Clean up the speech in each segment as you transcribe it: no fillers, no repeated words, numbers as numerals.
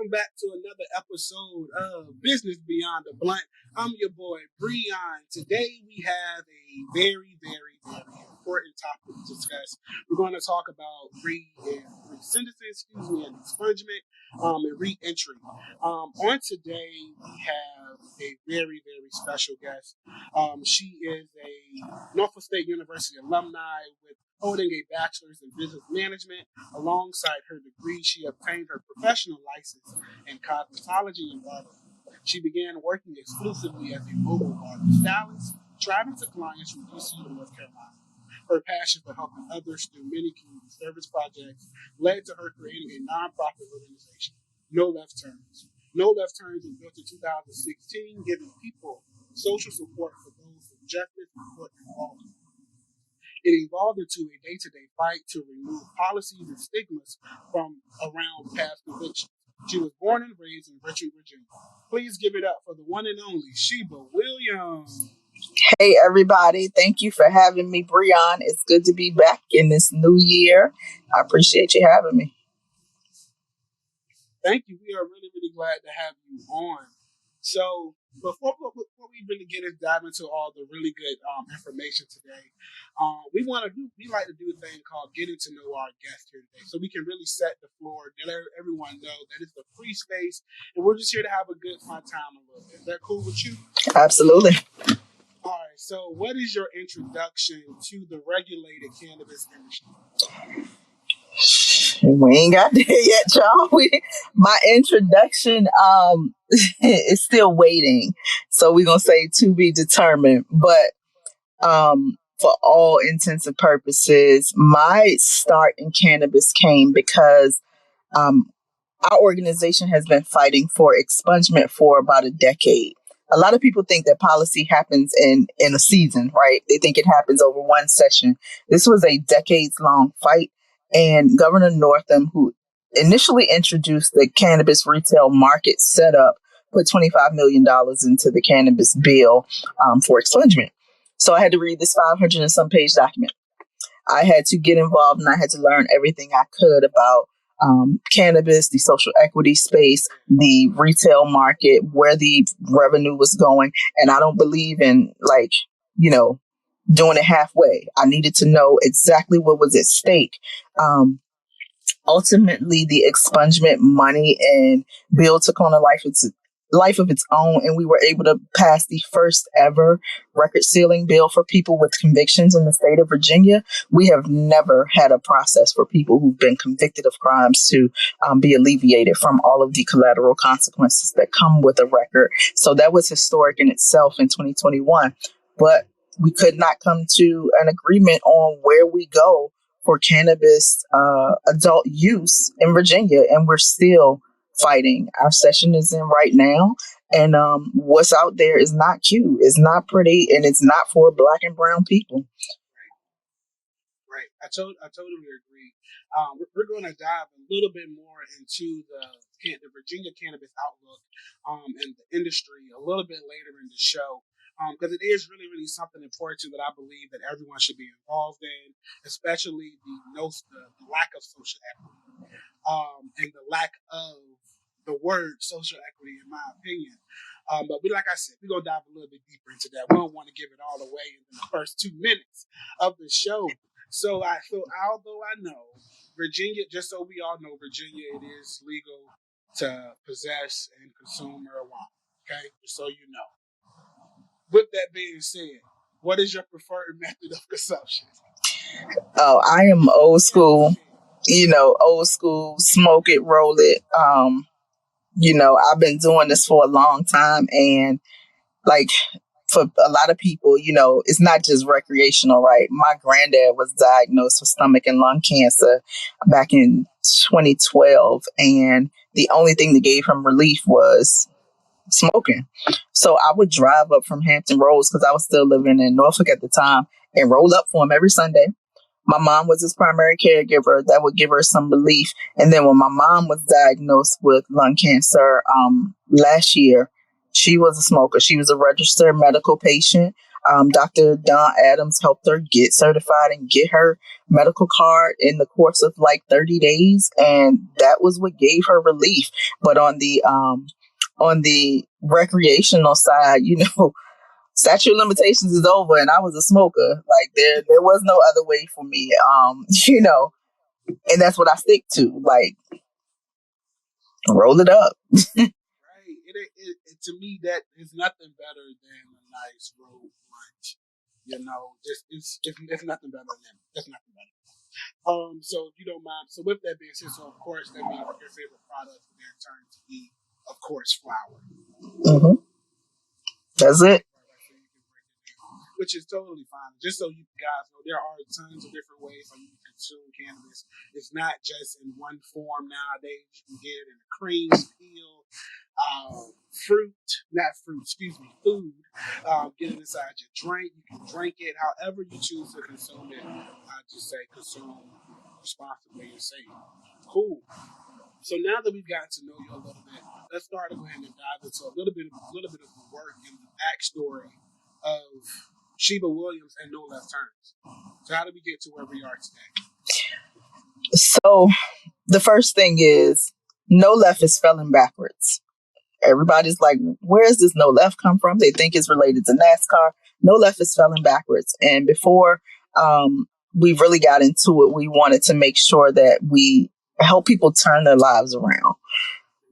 welcome back to another episode of Business Beyond the Blunt. I'm your boy, Breon. Today we have a very important topic to discuss. We're going to talk about and expungement and re-entry. On today, we have a very special guest. She is a Norfolk State University alumni with holding a bachelor's in business management. Alongside her degree, she obtained her professional license in cosmetology and barbering. She began working exclusively as a mobile barber stylist, traveling to clients from DC to North Carolina. Her passion for helping others through many community service projects led to her creating a nonprofit organization, Nolef Turns. Nolef Turns was built in 2016, giving people social support for those with justice and court involvement. It evolved into a day-to-day fight to remove policies and stigmas from around past convictions. She was born and raised in Richmond, Virginia. Please give it up for the one and only Sheba Williams. Hey, everybody. Thank you for having me, Breon. It's good to be back in this new year. I appreciate you having me. Thank you. We are really glad to have you on. So before we really dive into all the really good information today, we like to do a thing called getting to know our guest here today, so we can really set the floor, let everyone know that it's a free space, and we're just here to have a good fun time a little bit. Is that cool with you? Absolutely. All right. So, what is your introduction to the regulated cannabis industry? We ain't got there yet, y'all. My introduction is still waiting. So we're going to say to be determined. But for all intents and purposes, my start in cannabis came because our organization has been fighting for expungement for about a decade. A lot of people think that policy happens in a season, right? They think it happens over one session. This was a decades-long fight. And Governor Northam, who initially introduced the cannabis retail market setup, put $25 million into the cannabis bill for expungement. So I had to read this 500 and some page document. I had to get involved and I had to learn everything I could about cannabis, the social equity space, the retail market, where the revenue was going. And I don't believe in doing it halfway. I needed to know exactly what was at stake. Ultimately, the expungement money and bill took on a life of its own, and we were able to pass the first ever record sealing bill for people with convictions in the state of Virginia. We have never had a process for people who've been convicted of crimes to be alleviated from all of the collateral consequences that come with a record. So that was historic in itself in 2021. But we could not come to an agreement on where we go for cannabis adult use in Virginia, and we're still fighting. Our session is in right now, and what's out there is not cute, it's not pretty, and it's not for Black and brown people. Right. I totally agree. We're going to dive a little bit more into the Virginia cannabis outlook and the industry a little bit later in the show. Because it is really something important that I believe that everyone should be involved in, especially the lack of social equity and the lack of the word social equity, in my opinion. But like I said, we're going to dive a little bit deeper into that. We don't want to give it all away in the first 2 minutes of the show. So although I know Virginia, just so we all know, Virginia, it is legal to possess and consume marijuana. Okay, just so you know. With that being said, what is your preferred method of consumption? Oh, I am old school, smoke it, roll it. I've been doing this for a long time, and for a lot of people, it's not just recreational, right? My granddad was diagnosed with stomach and lung cancer back in 2012, and the only thing that gave him relief was smoking. So I would drive up from Hampton Roads, because I was still living in Norfolk at the time, and roll up for him every Sunday. My mom was his primary caregiver. That would give her some relief. And then when my mom was diagnosed with lung cancer last year, she was a smoker. She was a registered medical patient. Dr. Don Adams helped her get certified and get her medical card in the course of like 30 days. And that was what gave her relief. But on the recreational side, statute of limitations is over and I was a smoker. Like there was no other way for me. And that's what I stick to. Like, roll it up. Right. To me, that is nothing better than a nice road blunt. It's nothing better than that. That's nothing better. So if you don't mind, so with that being said, so of course that means your favorite product would then turn to be, of course, flour. Mm-hmm. That's it. Which is totally fine. Just so you guys know, there are tons of different ways how you can consume cannabis. It's not just in one form nowadays. You can get it in a cream, peel, food. Get it inside your drink. You can drink it however you choose to consume it. I just say consume responsibly and safe. Cool. So now that we've gotten to know you a little bit, let's start to go ahead and dive into a little bit of the work and the backstory of Sheba Williams and Nolef Terms. So how did we get to where we are today? So the first thing is Nolef is spelling backwards. Everybody's like, where does this Nolef come from? They think it's related to NASCAR. Nolef is spelling backwards. And before we really got into it, we wanted to make sure that we help people turn their lives around.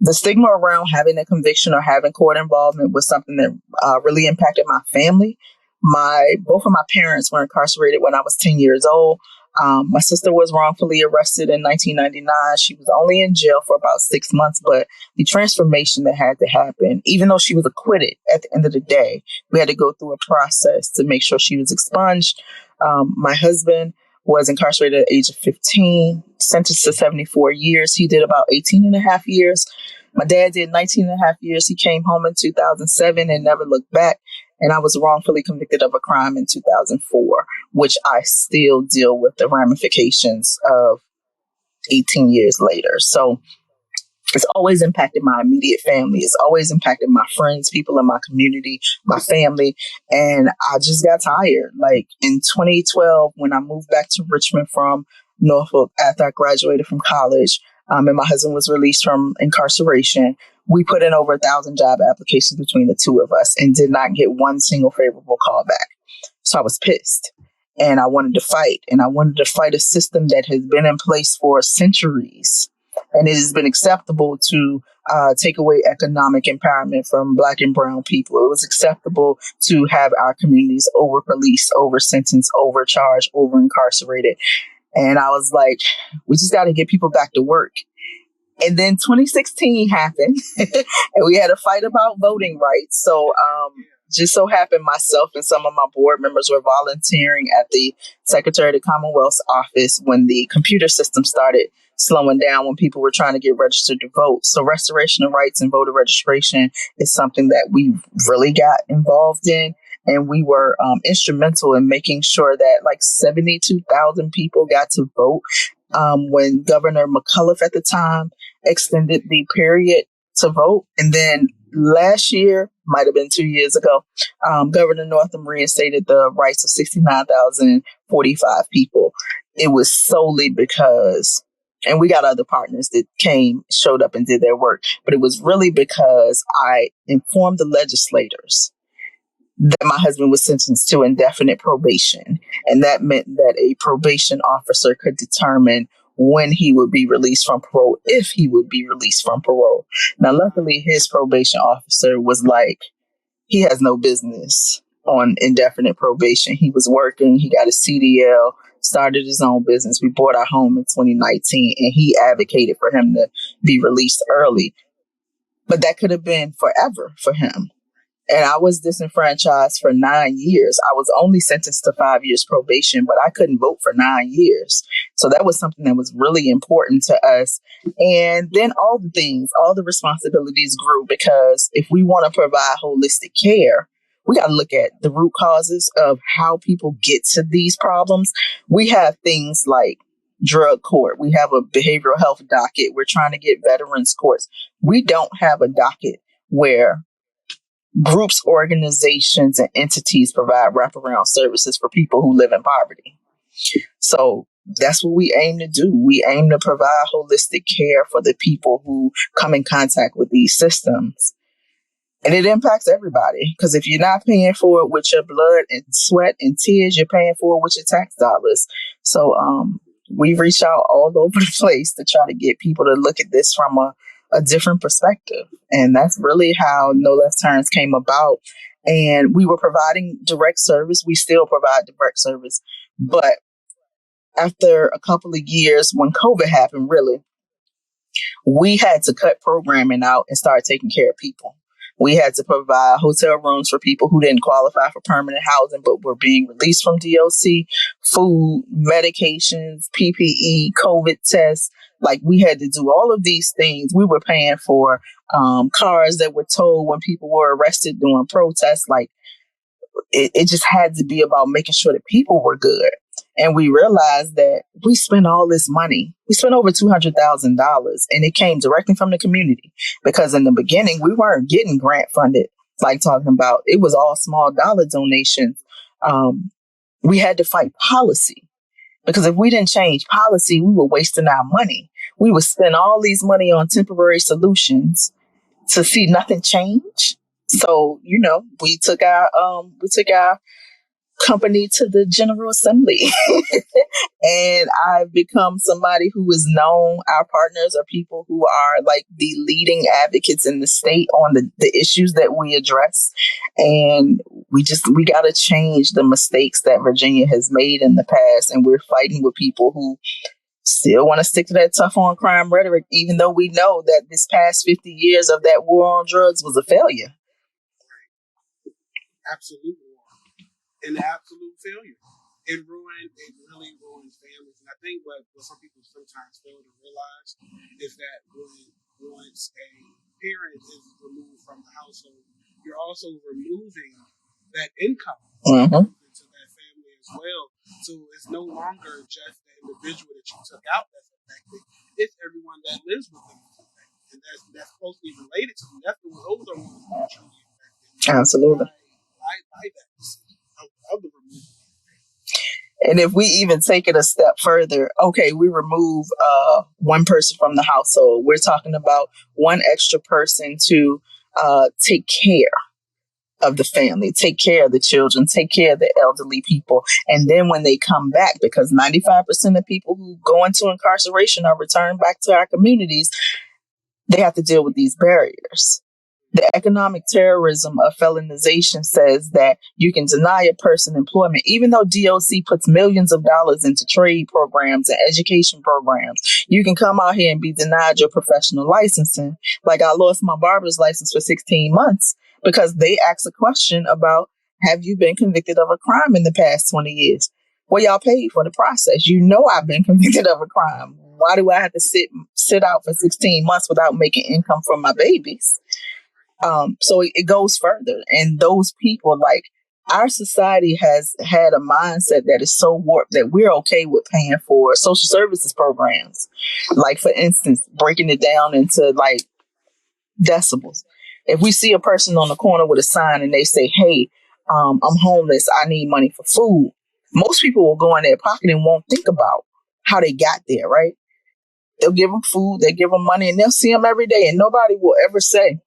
The stigma around having a conviction or having court involvement was something that really impacted my family. Both of my parents were incarcerated when I was 10 years old. My sister was wrongfully arrested in 1999. She was only in jail for about 6 months, but the transformation that had to happen, even though she was acquitted at the end of the day, we had to go through a process to make sure she was expunged. My husband was incarcerated at the age of 15, sentenced to 74 years. He did about 18 and a half years. My dad did 19 and a half years. He came home in 2007 and never looked back. And I was wrongfully convicted of a crime in 2004, which I still deal with the ramifications of 18 years later. So it's always impacted my immediate family. It's always impacted my friends, people in my community, my family. And I just got tired. Like in 2012, when I moved back to Richmond from Norfolk after I graduated from college, and my husband was released from incarceration, we put in over 1,000 job applications between the two of us and did not get one single favorable call back. So I was pissed and I wanted to fight. And I wanted to fight a system that has been in place for centuries. And it has been acceptable to take away economic empowerment from Black and brown people. It was acceptable to have our communities over-policed, over-sentenced, overcharged, over-incarcerated. And I was like, we just got to get people back to work. And then 2016 happened and we had a fight about voting rights. So just so happened myself and some of my board members were volunteering at the Secretary of the Commonwealth's office when the computer system started slowing down, when people were trying to get registered to vote. So restoration of rights and voter registration is something that we really got involved in. And we were instrumental in making sure that like 72,000 people got to vote. When Governor McAuliffe at the time extended the period to vote. And then last year, might have been 2 years ago, Governor Northam reinstated the rights of 69,045 people. It was solely because, and we got other partners that showed up and did their work, but it was really because I informed the legislators that my husband was sentenced to indefinite probation. And that meant that a probation officer could determine when he would be released from parole, if he would be released from parole. Now, luckily, his probation officer was like, he has no business on indefinite probation. He was working, he got a CDL, started his own business. We bought our home in 2019 and he advocated for him to be released early. But that could have been forever for him. And I was disenfranchised for 9 years. I was only sentenced to 5 years probation, but I couldn't vote for 9 years. So that was something that was really important to us. And then all the responsibilities grew, because if we want to provide holistic care, we got to look at the root causes of how people get to these problems. We have things like drug court. We have a behavioral health docket. We're trying to get veterans courts. We don't have a docket where groups, organizations, and entities provide wraparound services for people who live in poverty. So that's what we aim to do. We aim to provide holistic care for the people who come in contact with these systems. And it impacts everybody, because if you're not paying for it with your blood and sweat and tears, you're paying for it with your tax dollars. So we reach out all over the place to try to get people to look at this from a different perspective. And that's really how No Left Turns came about. And we were providing direct service. We still provide direct service. But after a couple of years, when COVID happened, really, we had to cut programming out and start taking care of people. We had to provide hotel rooms for people who didn't qualify for permanent housing but were being released from DOC, food, medications, PPE, COVID tests. Like, we had to do all of these things. We were paying for cars that were towed when people were arrested during protests. Like, it just had to be about making sure that people were good. And we realized that we spent all this money. We spent over $200,000, and it came directly from the community, because in the beginning, we weren't getting grant funded, like talking about. It was all small dollar donations. We had to fight policy, because if we didn't change policy, we were wasting our money. We would spend all these money on temporary solutions to see nothing change. So, we took our company to the General Assembly. And I've become somebody who is known. Our partners are people who are like the leading advocates in the state on the issues that we address. And we got to change the mistakes that Virginia has made in the past. And we're fighting with people who still want to stick to that tough on crime rhetoric, even though we know that this past 50 years of that war on drugs was a failure. Absolutely. An absolute failure. It really ruins families. And I think what some people sometimes fail to realize is that once a parent is removed from the household, you're also removing that income into that family as well. So it's no longer just the individual that you took out that's affected. It's everyone that lives with them that's affected. And that's closely related to them. Those are ones that are truly affected. Absolutely. By that decision of the removal. And if we even take it a step further, okay, we remove one person from the household. We're talking about one extra person to take care of the family, take care of the children, take care of the elderly people. And then when they come back, because 95% of people who go into incarceration are returned back to our communities, they have to deal with these barriers. The economic terrorism of felonization says that you can deny a person employment, even though DOC puts millions of dollars into trade programs and education programs. You can come out here and be denied your professional licensing. Like, I lost my barber's license for 16 months because they asked a question about, have you been convicted of a crime in the past 20 years? Well, y'all paid for the process. I've been convicted of a crime. Why do I have to sit out for 16 months without making income from my babies? So it goes further. And those people, like, our society has had a mindset that is so warped that we're okay with paying for social services programs. Like, for instance, breaking it down into like decibels. If we see a person on the corner with a sign and they say, hey, I'm homeless, I need money for food, most people will go in their pocket and won't think about how they got there, right? They'll give them food, they give them money, and they'll see them every day. And nobody will ever say,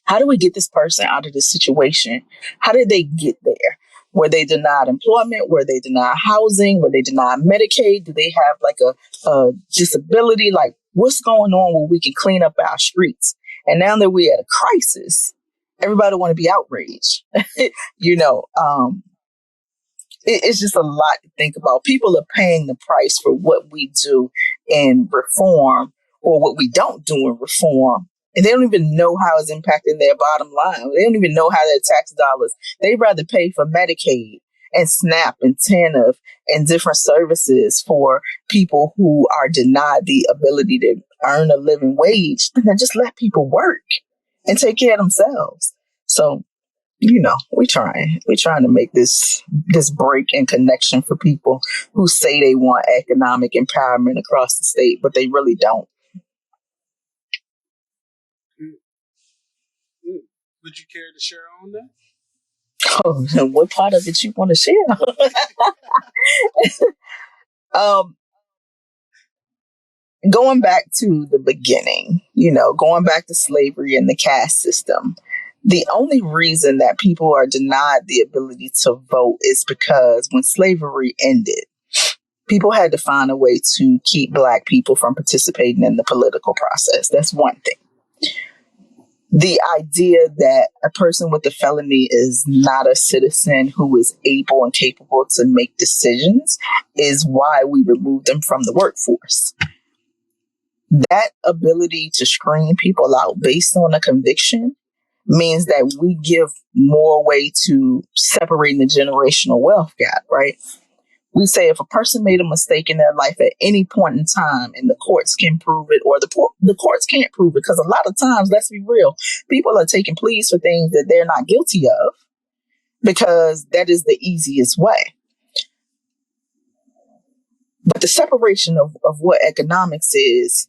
how do we get this person out of this situation? How did they get there? Were they denied employment? Were they denied housing? Were they denied Medicaid? Do they have like a disability? Like, what's going on where we can clean up our streets? And now that we're at a crisis, everybody want to be outraged. It's just a lot to think about. People are paying the price for what we do in reform or what we don't do in reform. And they don't even know how it's impacting their bottom line. They don't even know how their tax dollars. They'd rather pay for Medicaid and SNAP and TANF and different services for people who are denied the ability to earn a living wage than just let people work and take care of themselves. So, we're trying to make this break and connection for people who say they want economic empowerment across the state, but they really don't. Would you care to share on that? Oh, what part of it you want to share? um, Going back to the beginning, going back to slavery and the caste system. The only reason that people are denied the ability to vote is because when slavery ended, people had to find a way to keep Black people from participating in the political process. That's one thing. The idea that a person with a felony is not a citizen who is able and capable to make decisions is why we remove them from the workforce. That ability to screen people out based on a conviction means that we give more way to separating the generational wealth gap, right? We say if a person made a mistake in their life at any point in time and the courts can prove it, or the courts can't prove it, because a lot of times, let's be real, people are taking pleas for things that they're not guilty of because that is the easiest way. But the separation of what economics is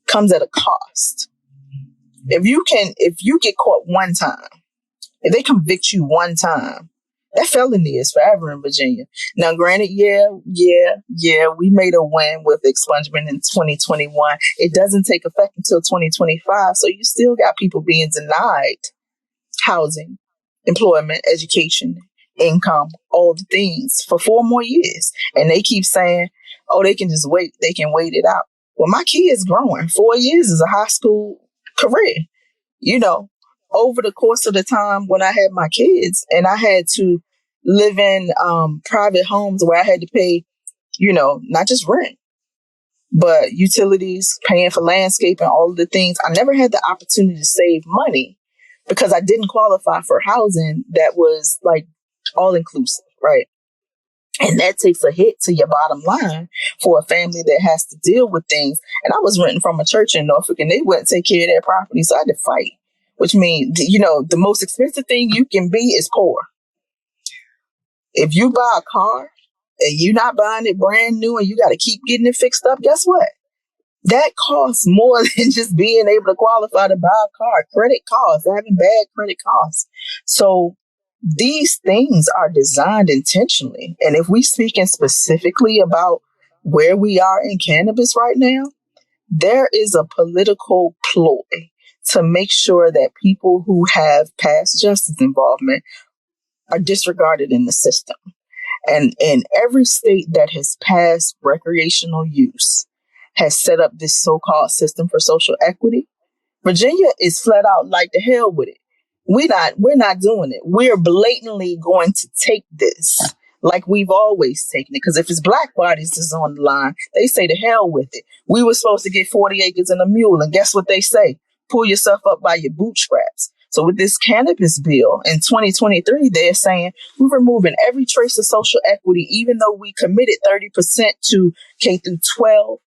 comes at a cost. If you get caught one time, if they convict you one time, that felony is forever in Virginia. Now, granted, we made a win with expungement in 2021. It doesn't take effect until 2025, so you still got people being denied housing, employment, education, income, all the things for 4 more years. And they keep saying, oh, they can just wait. They can wait it out. Well, my kid's growing. 4 years is a high school career. You know, over the course of the time when I had my kids and I had to live in private homes where I had to pay, not just rent, but utilities, paying for landscaping, all of the things. I never had the opportunity to save money because I didn't qualify for housing that was like all inclusive, right? And that takes a hit to your bottom line for a family that has to deal with things. And I was renting from a church in Norfolk and they wouldn't take care of their property. So I had to fight, which means, the most expensive thing you can be is poor. If you buy a car and you're not buying it brand new and you got to keep getting it fixed up, guess what? That costs more than just being able to qualify to buy a car. Credit costs, having bad credit costs. So these things are designed intentionally. And if we speaking specifically about where we are in cannabis right now, there is a political ploy to make sure that people who have past justice involvement are disregarded in the system. And in every state that has passed recreational use has set up this so-called system for social equity. Virginia is flat out like the hell with it. We're not doing it. We're blatantly going to take this like we've always taken it. Because if it's Black bodies that's on the line, they say to hell with it. We were supposed to get 40 acres and a mule, and guess what they say? Pull yourself up by your bootstraps. So with this cannabis bill in 2023, they're saying we're removing every trace of social equity, even though we committed 30% to K through 12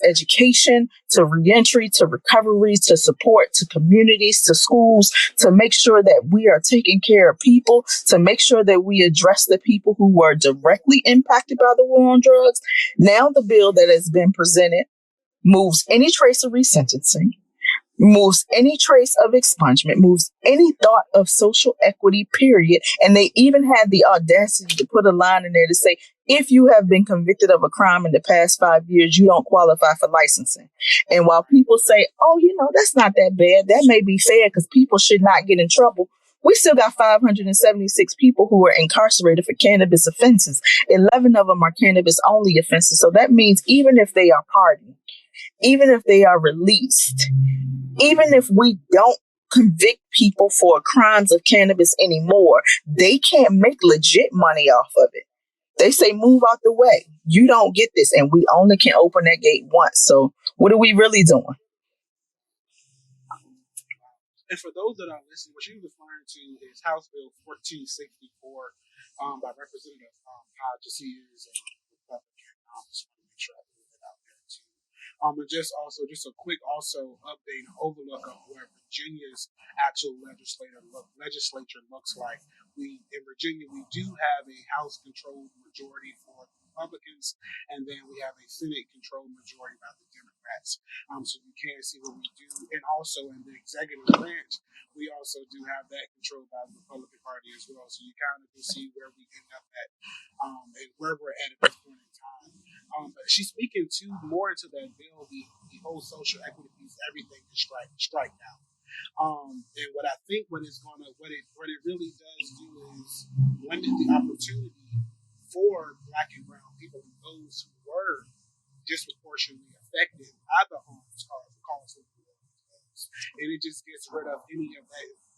education, to reentry, to recovery, to support, to communities, to schools, to make sure that we are taking care of people, to make sure that we address the people who were directly impacted by the war on drugs. Now the bill that has been presented moves any trace of resentencing, moves any trace of expungement, moves any thought of social equity, period. And they even had the audacity to put a line in there to say, if you have been convicted of a crime in the past 5 years, you don't qualify for licensing. And while people say, oh, that's not that bad, that may be fair because people should not get in trouble, we still got 576 people who are incarcerated for cannabis offenses. 11 of them are cannabis only offenses. So that means even if they are pardoned, even if they are released, even if we don't convict people for crimes of cannabis anymore, they can't make legit money off of it. They say, move out the way. You don't get this. And we only can open that gate once. So what are we really doing? And for those that are listening, what you're referring to is House Bill 1464 by Representative Hodges. He is a Republican. Just want to make sure I put it out there too. And just a quick update and overlook of where Virginia's actual legislature looks like. In Virginia we do have a House controlled majority for the Republicans, and then we have a Senate controlled majority by the Democrats. Democrats. So you can see what we do. And also in the executive branch, we also do have that controlled by the Republican Party as well. So you kind of can see where we end up at and where we're at this point in time. But she's speaking to more into that bill, the whole social equity piece, everything is strike out. And what I think what it really does do is limit the opportunity for black and brown people and those who were disproportionately affected by the homes calls for the laws. And it just gets rid of any of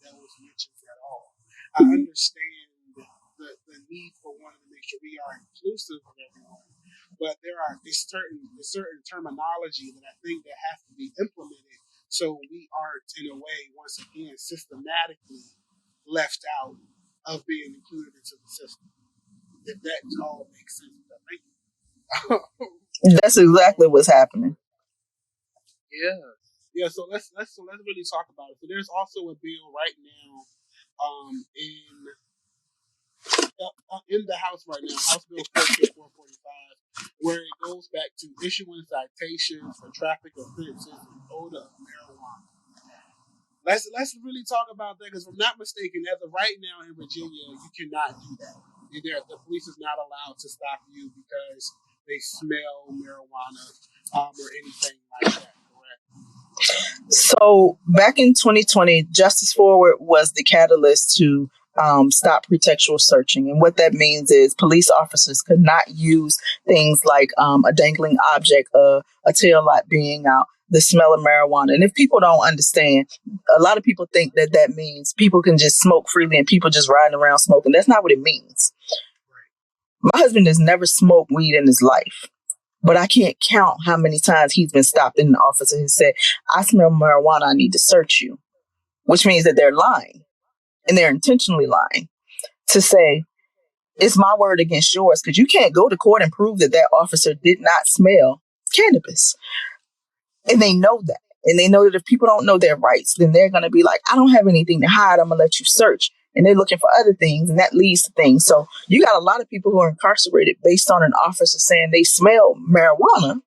those mentions at all. I understand the need for wanting to make sure we are inclusive of everyone, but there's certain terminology that I think that has to be implemented so we aren't in a way once again systematically left out of being included into the system. If that all makes sense, thank you. That's exactly what's happening. Yeah, yeah. So let's really talk about it. So there's also a bill right now in the House right now, House Bill 445, where it goes back to issuing citations for traffic offenses and odor of marijuana. Let's really talk about that because if I'm not mistaken, as of right now in Virginia, you cannot do that. The police is not allowed to stop you because they smell marijuana or anything like that. Correct? So back in 2020, Justice Forward was the catalyst to stop pretextual searching. And what that means is police officers could not use things like a dangling object, a tail light being out, the smell of marijuana. And if people don't understand, a lot of people think that that means people can just smoke freely and people just riding around smoking. That's not what it means. My husband has never smoked weed in his life. But I can't count how many times he's been stopped in the office and he said, I smell marijuana, I need to search you, which means that they're lying and they're intentionally lying to say, it's my word against yours because you can't go to court and prove that that officer did not smell cannabis. And they know that. And they know that if people don't know their rights, then they're going to be like, I don't have anything to hide. I'm going to let you search. And they're looking for other things, and that leads to things. So you got a lot of people who are incarcerated based on an officer saying they smell marijuana,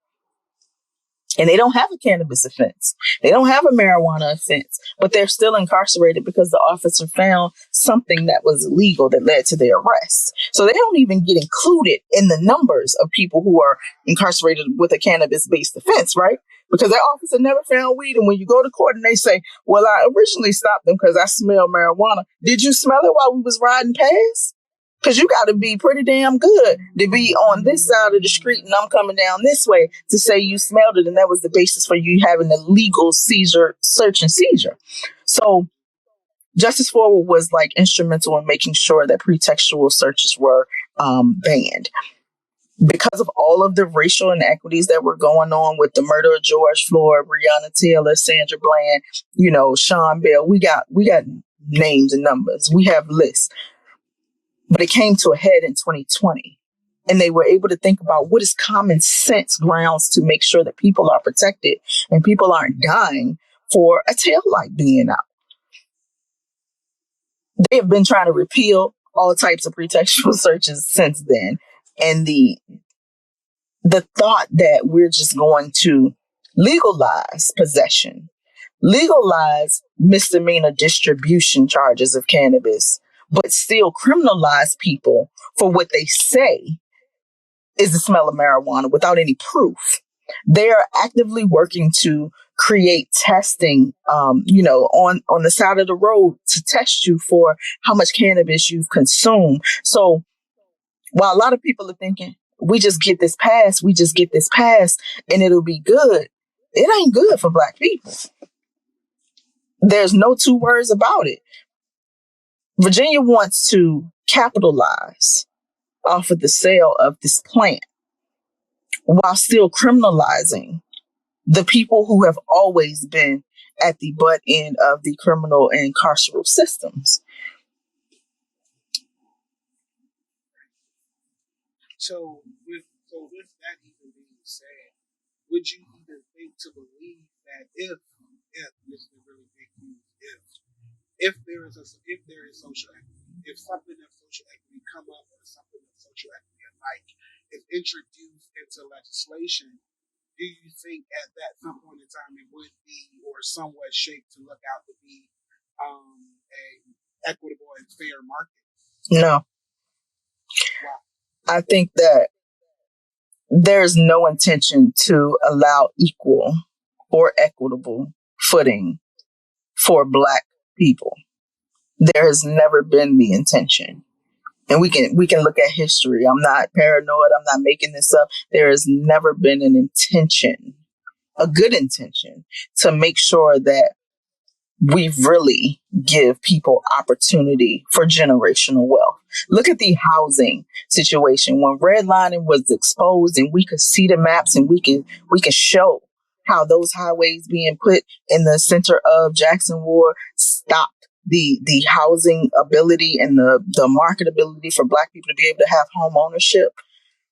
and they don't have a cannabis offense. They don't have a marijuana offense, but they're still incarcerated because the officer found something that was illegal that led to their arrest. So they don't even get included in the numbers of people who are incarcerated with a cannabis-based offense, right? Because that officer never found weed. And when you go to court and they say, well, I originally stopped them because I smelled marijuana. Did you smell it while we was riding past? Because you got to be pretty damn good to be on this side of the street and I'm coming down this way to say you smelled it. And that was the basis for you having a legal search and seizure. So Justice Forward was like instrumental in making sure that pretextual searches were banned. Because of all of the racial inequities that were going on with the murder of George Floyd, Breonna Taylor, Sandra Bland, Sean Bell, we got names and numbers. We have lists. But it came to a head in 2020. And they were able to think about what is common sense grounds to make sure that people are protected and people aren't dying for a taillight being out. They have been trying to repeal all types of pretextual searches since then. And the thought that we're just going to legalize possession, legalize misdemeanor distribution charges of cannabis, but still criminalize people for what they say is the smell of marijuana without any proof. They are actively working to create testing, on the side of the road to test you for how much cannabis you've consumed. So while a lot of people are thinking, we just get this passed, and it'll be good, it ain't good for Black people. There's no two words about it. Virginia wants to capitalize off of the sale of this plant while still criminalizing the people who have always been at the butt end of the criminal and carceral systems. So with that even being said, would you even think to believe that if this is a really big news, if there is social equity, if something of social equity come up or something of social equity alike is introduced into legislation, do you think at that some point in time it would be or somewhat shaped to look out to be a equitable and fair market? No, Wow. I think that there's no intention to allow equal or equitable footing for Black people. There has never been the intention. And we can look at history. I'm not paranoid. I'm not making this up. There has never been an intention, a good intention, to make sure that we really give people opportunity for generational wealth. Look at the housing situation. When redlining was exposed and we could see the maps and we can show how those highways being put in the center of Jackson Ward stopped the housing ability and the marketability for Black people to be able to have home ownership.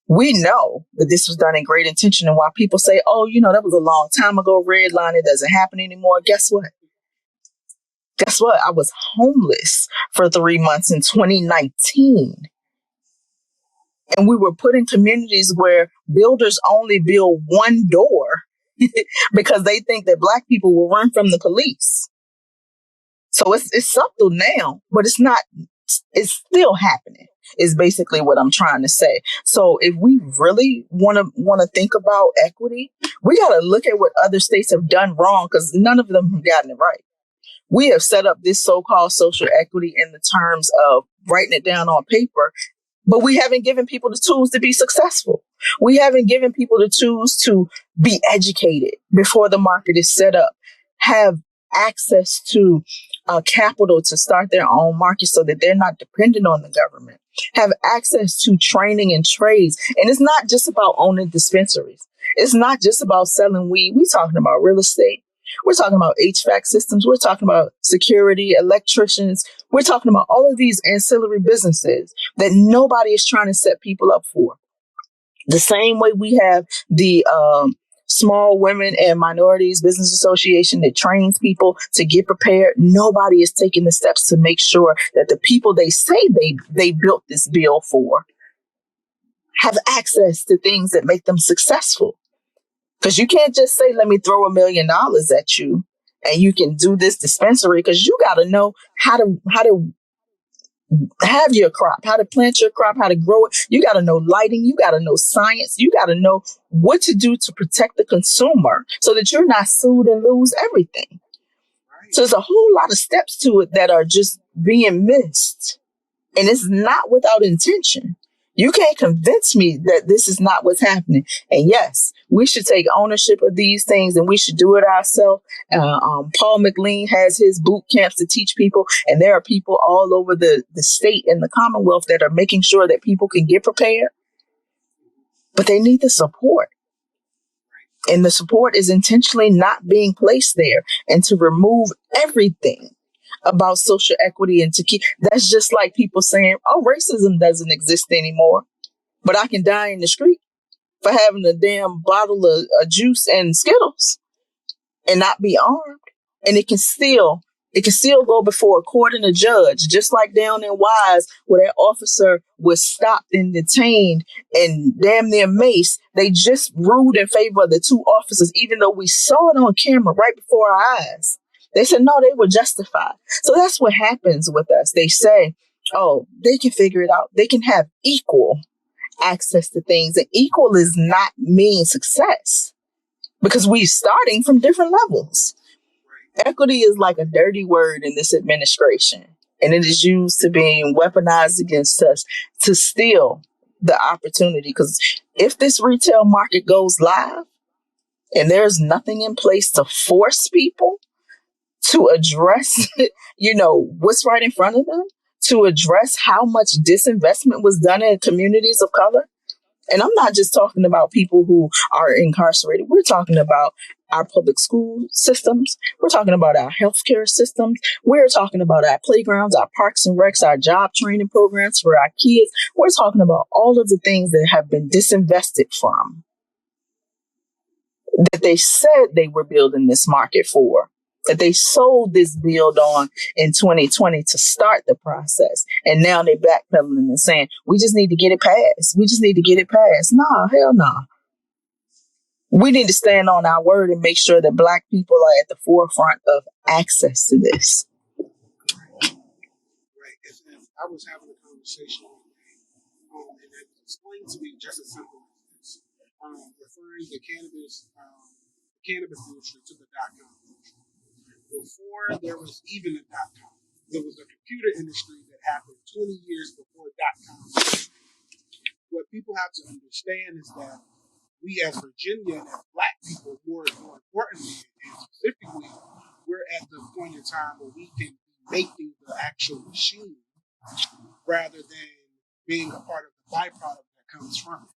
We know that this was done in great intention. And while people say, oh, that was a long time ago, redlining doesn't happen anymore. Guess what? I was homeless for 3 months in 2019. And we were put in communities where builders only build one door because they think that Black people will run from the police. So it's subtle now, but it's still happening, is basically what I'm trying to say. So if we really want to think about equity, we got to look at what other states have done wrong, because none of them have gotten it right. We have set up this so-called social equity in the terms of writing it down on paper, but we haven't given people the tools to be successful. We haven't given people the tools to be educated before the market is set up, have access to capital to start their own market so that they're not dependent on the government, have access to training and trades. And it's not just about owning dispensaries. It's not just about selling weed. We're talking about real estate. We're talking about HVAC systems. We're talking about security, electricians. We're talking about all of these ancillary businesses that nobody is trying to set people up for. The same way we have the Small Women and Minorities Business Association that trains people to get prepared. Nobody is taking the steps to make sure that the people they say they built this bill for have access to things that make them successful. Because you can't just say, let me throw $1 million at you and you can do this dispensary, because you got to know how to have your crop, how to plant your crop, how to grow it. You got to know lighting. You got to know science. You got to know what to do to protect the consumer so that you're not sued and lose everything. Right. So there's a whole lot of steps to it that are just being missed. And it's not without intention. You can't convince me that this is not what's happening. And yes, we should take ownership of these things and we should do it ourselves. Paul McLean has his boot camps to teach people. And there are people all over the state and the Commonwealth that are making sure that people can get prepared. But they need the support. And the support is intentionally not being placed there, and to remove everything about social equity and to keep, that's just like people saying, oh, racism doesn't exist anymore, but I can die in the street for having a damn bottle of juice and Skittles and not be armed. And it can still go before a court and a judge, just like down in Wise, where that officer was stopped and detained and damn near maced. They just ruled in favor of the two officers, even though we saw it on camera right before our eyes. They said, no, they were justified. So that's what happens with us. They say, oh, they can figure it out. They can have equal access to things. And equal is not mean success, because we're starting from different levels. Equity is like a dirty word in this administration, and it is used to being weaponized against us to steal the opportunity. Because if this retail market goes live and there's nothing in place to force people to address, what's right in front of them, to address how much disinvestment was done in communities of color. And I'm not just talking about people who are incarcerated. We're talking about our public school systems. We're talking about our healthcare systems. We're talking about our playgrounds, our parks and recs, our job training programs for our kids. We're talking about all of the things that have been disinvested from, that they said they were building this market for, that they sold this build on in 2020 to start the process. And now they're backpedaling and saying, we just need to get it passed. We just need to get it passed. Nah, hell nah. We need to stand on our word and make sure that Black people are at the forefront of access to this. Right. If I was having a conversation one day, and it was explained to me just as simple as this, referring the cannabis industry to the .com industry. Before there was even a .com, there was a computer industry that happened 20 years before .com. What people have to understand is that we as Virginia and as Black people, more importantly and specifically, we're at the point in time where we can be making the actual machine rather than being a part of the byproduct that comes from it.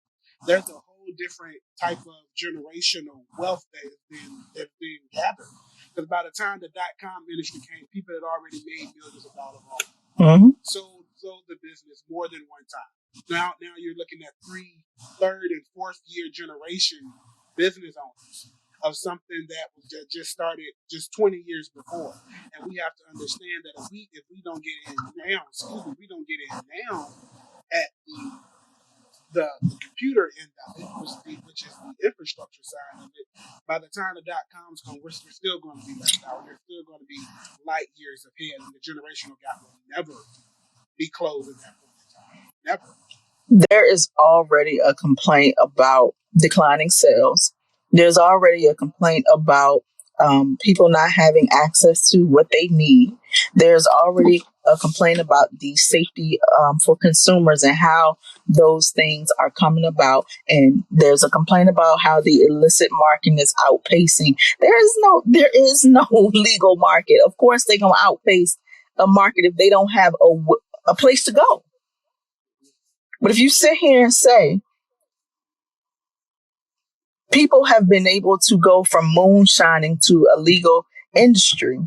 There's a whole different type of generational wealth that's being gathered. Because by the time the .com industry came, people had already made millions of dollars on it. Mm-hmm. Sold the business more than one time. Now you're looking at third, and fourth year generation business owners of something that was just started just 20 years before. And we have to understand that if we don't get in now, we don't get in now at the computer end of it, which is the infrastructure side of it. By the time the .coms come, we're still going to be left out. We're still going to be light years ahead, and the generational gap will never be closed at that point in time. Never. There is already a complaint about declining sales. There's already a complaint about people not having access to what they need. There's already a complaint about the safety for consumers and how those things are coming about. And there's a complaint about how the illicit market is outpacing. There is no legal market. Of course, they're going to outpace a market if they don't have a place to go. But if you sit here and say people have been able to go from moonshining to a legal industry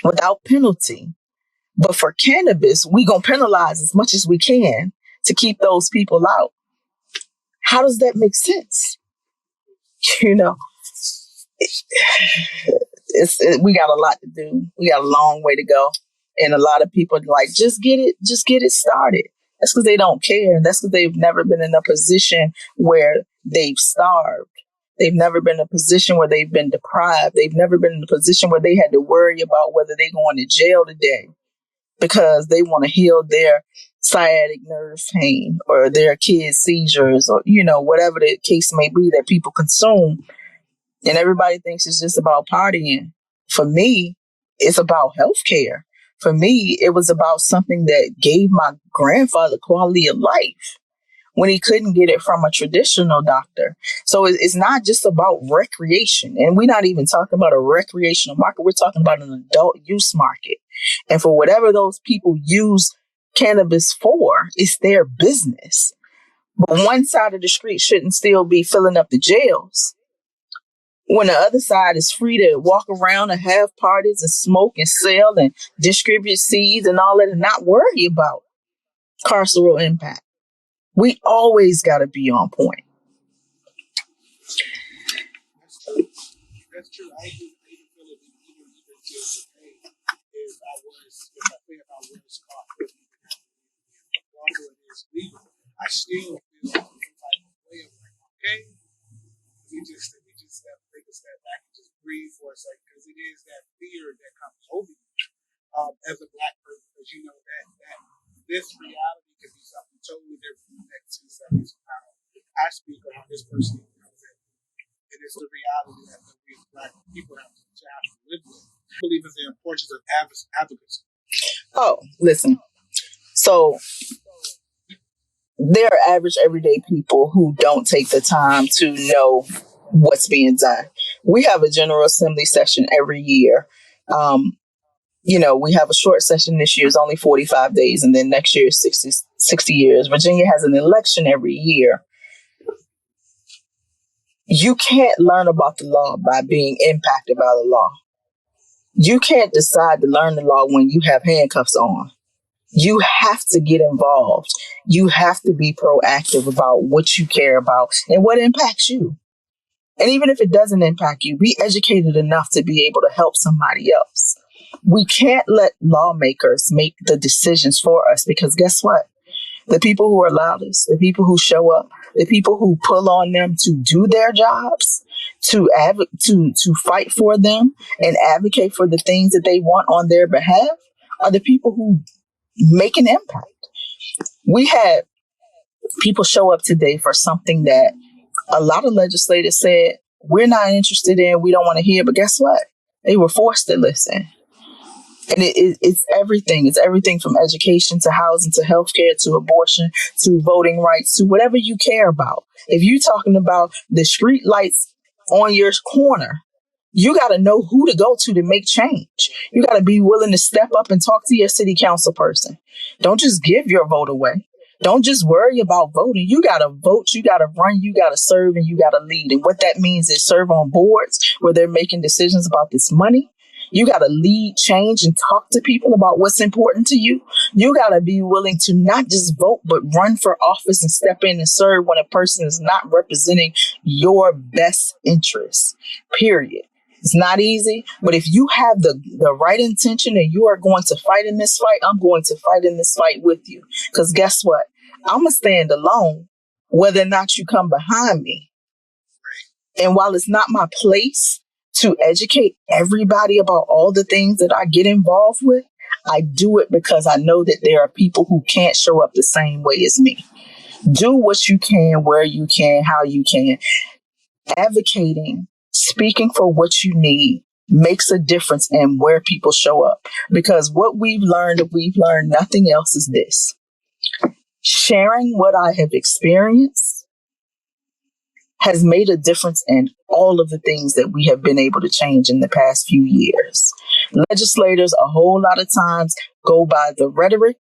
without penalty, but for cannabis, we gonna penalize as much as we can to keep those people out. How does that make sense? You know, we got a lot to do. We got a long way to go, and a lot of people are like, just get it started. That's because they don't care. And that's because they've never been in a position where they've starved. They've never been in a position where they've been deprived. They've never been in a position where they had to worry about whether they're going to jail today because they want to heal their sciatic nerve pain or their kids' seizures or, whatever the case may be that people consume. And everybody thinks it's just about partying. For me, it's about healthcare. For me, it was about something that gave my grandfather quality of life when he couldn't get it from a traditional doctor. So it's not just about recreation. And we're not even talking about a recreational market. We're talking about an adult use market. And for whatever those people use cannabis for, it's their business. But one side of the street shouldn't still be filling up the jails when the other side is free to walk around and have parties and smoke and sell and distribute seeds and all that and not worry about carceral impact. We always got to be on point. That's true. I even feel it even till today. If I was caught with is legal, I still feel some type of way of like, okay, we just take a step back and just breathe for a second because it is that fear that comes over you as a Black person because you know that this reality could be something totally different from the next 2 seconds of how I speak or how this person comes in. And it's the reality that we as Black people have to live with. I believe it's the importance of advocacy. Oh, listen. So there are average everyday people who don't take the time to know what's being done. We have a General Assembly session every year. We have a short session this year, it's only 45 days, and then next year is 60 years. Virginia has an election every year. You can't learn about the law by being impacted by the law. You can't decide to learn the law when you have handcuffs on. You have to get involved. You have to be proactive about what you care about and what impacts you. And even if it doesn't impact you, be educated enough to be able to help somebody else. We can't let lawmakers make the decisions for us because guess what? The people who are loudest, the people who show up, the people who pull on them to do their jobs, to fight for them and advocate for the things that they want on their behalf are the people who make an impact. We had people show up today for something that a lot of legislators said we're not interested in, we don't want to hear, but guess what? They were forced to listen. And it's everything. It's everything from education to housing to healthcare to abortion to voting rights to whatever you care about. If you're talking about the street lights on your corner, you got to know who to go to make change. You got to be willing to step up and talk to your city council person. Don't just give your vote away. Don't just worry about voting. You got to vote, you got to run, you got to serve, and you got to lead. And what that means is serve on boards where they're making decisions about this money. You got to lead change and talk to people about what's important to you. You got to be willing to not just vote, but run for office and step in and serve when a person is not representing your best interests, period. It's not easy, but if you have the right intention and you are going to fight in this fight, I'm going to fight in this fight with you. Because guess what? I'm going to stand alone, whether or not you come behind me. And while it's not my place to educate everybody about all the things that I get involved with, I do it because I know that there are people who can't show up the same way as me. Do what you can, where you can, how you can. Advocating, speaking for what you need makes a difference in where people show up. Because what we've learned, if we've learned nothing else, is this. Sharing what I have experienced has made a difference in all of the things that we have been able to change in the past few years. Legislators a whole lot of times go by the rhetoric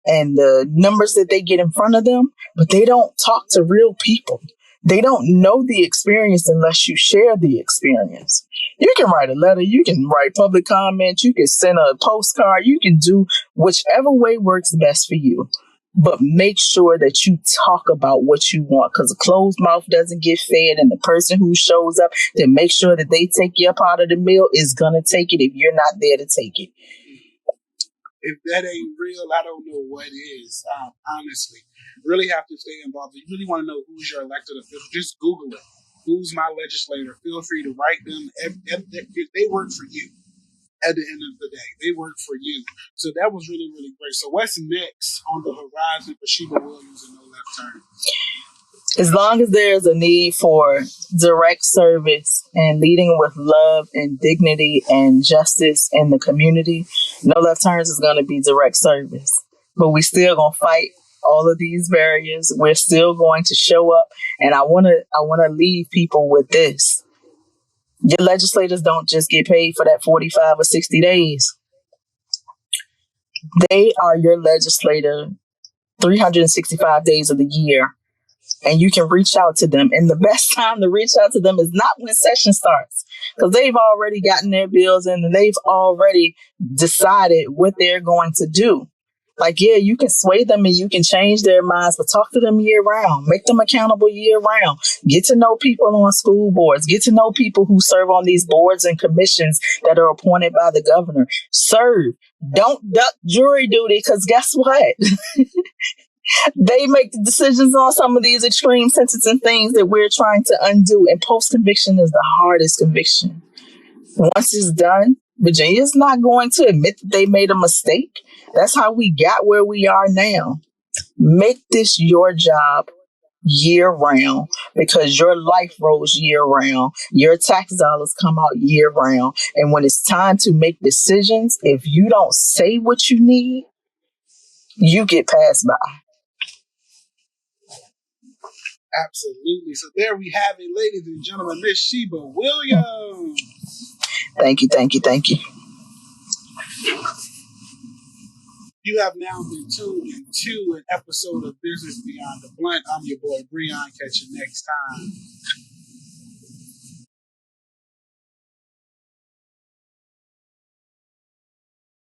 and the numbers that they get in front of them, but they don't talk to real people. They don't know the experience unless you share the experience. You can write a letter, you can write public comments, you can send a postcard, you can do whichever way works best for you. But make sure that you talk about what you want, because a closed mouth doesn't get fed, and the person who shows up to make sure that they take your part of the meal is going to take it if you're not there to take it. If that ain't real, I don't know what is. Honestly, really have to stay involved. If you really want to know who's your elected official, just Google it. Who's my legislator? Feel free to write them. If they work for you. At the end of the day, they work for you. So that was really, really great. So what's next on the horizon for Sheba Williams and Nolef Turner? As long as there's a need for direct service and leading with love and dignity and justice in the community, Nolef Turner is going to be direct service. But we still going to fight all of these barriers. We're still going to show up. And I want to leave people with this. Your legislators don't just get paid for that 45 or 60 days. They are your legislator 365 days of the year. And you can reach out to them. And the best time to reach out to them is not when session starts, because they've already gotten their bills in and they've already decided what they're going to do. Like, yeah, you can sway them and you can change their minds, but talk to them year round. Make them accountable year round. Get to know people on school boards. Get to know people who serve on these boards and commissions that are appointed by the governor. Serve. Don't duck jury duty, because guess what? They make the decisions on some of these extreme sentencing things that we're trying to undo. And post-conviction is the hardest conviction. Once it's done, Virginia's not going to admit that they made a mistake. That's how we got where we are now. Make this your job year round, because your life rolls year round. Your tax dollars come out year round. And when it's time to make decisions, if you don't say what you need, you get passed by. Absolutely. So there we have it, ladies and gentlemen, Miss Sheba Williams. Thank you, thank you, thank you. You have now been tuned into an episode of Business Beyond the Blunt. I'm your boy, Breon. Catch you next time.